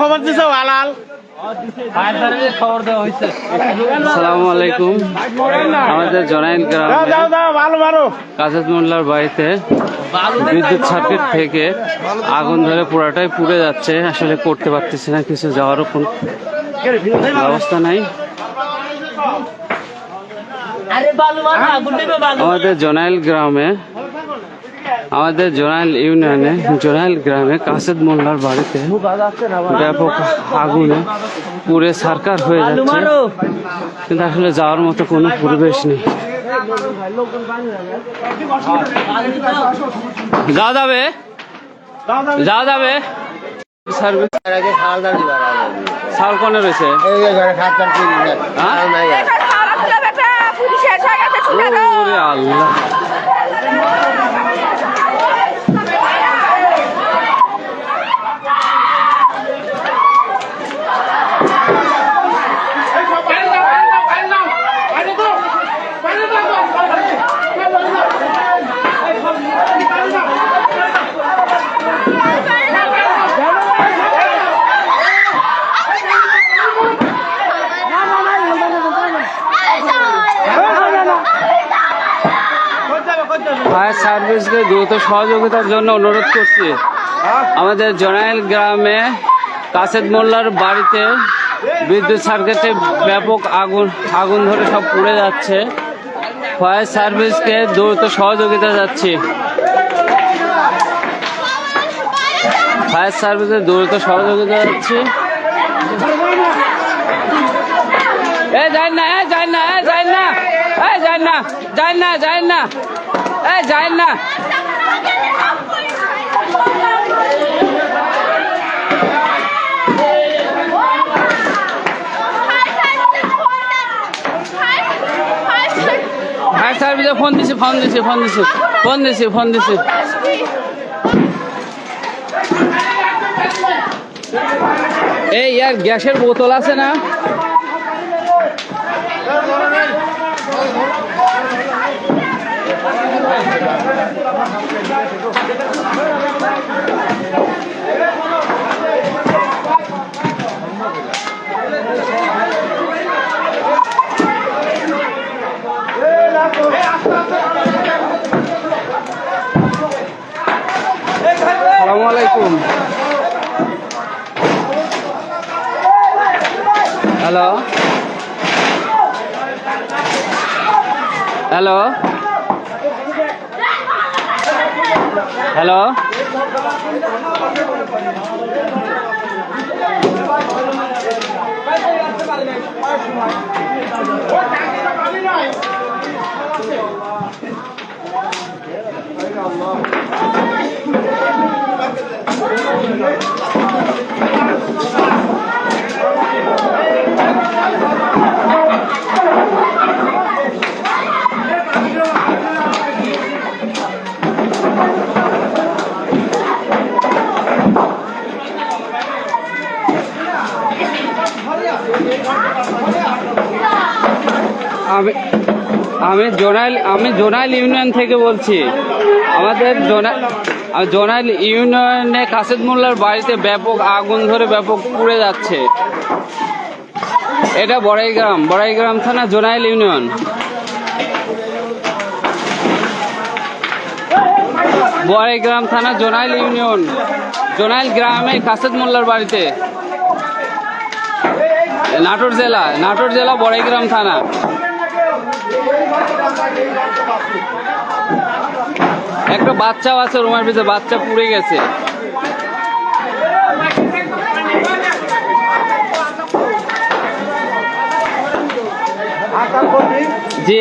খবর দিছো হালাল। আসসালামু আলাইকুম। আমাদের জনাইল গ্রামে কাজেদ মোল্লার বাড়িতে বিদ্যুৎ সার্কিট থেকে আগুন ধরে পুরাটাই পুড়ে যাচ্ছে। আসলে করতে পারতেছি না, কিছু যাওয়ারও কোনো ব্যবস্থা নাই। আমাদের জনাইল ইউনিয়নে জনাইল গ্রামে কাসেদ মোল্লার বাড়িতে ব্যাপক আগুনে পুড়ে ছারখার হয়ে যাচ্ছে, কিন্তু আসলে যাওয়ার মতো কোনো পরিবেশ নেই। যাওয়া যাবে সার্ভিস সাল কোনে রয়েছে আল্লাহ। ফায়ার সার্ভিসকে দ্রুত সহযোগিতার জন্য অনুরোধ করছি। আমাদের জনাইল গ্রামে কাসেদ মোল্লার বাড়িতে বিদ্যুৎ সার্কিটে ব্যাপক আগুন ধরে সব পুড়ে যাচ্ছে। ফায়ার সার্ভিসকে দ্রুত সহযোগিতা যাচ্ছি। ফায়ার সার্ভিসে দ্রুত সহযোগিতা যাচ্ছি। যায় না। ফায়ার সার্ভিসে ফোন দিছি। এই ইয়ার গ্যাসের বোতল আছে না? আসসালামু আলাইকুম। হ্যালো আমি জনাইল ইউনিয়ন থেকে বলছি। আমাদের জনাইল ইউনিয়নে কাসেদ মোল্লার বাড়িতে ব্যাপক আগুন ধরে ব্যাপক পুড়ে যাচ্ছে। এটা বড়াইগ্রাম থানা জনাইল ইউনিয়ন। বড়াইগ্রাম থানা জনাইল ইউনিয়ন, জনাইল গ্রামে কাসেদ মোল্লার বাড়িতে, নাটোর জেলা বড়াইগ্রাম থানা। একটা বাচ্চাও আছে রুমের ভিতরে, বাচ্চা পুড়ে গেছে। জি।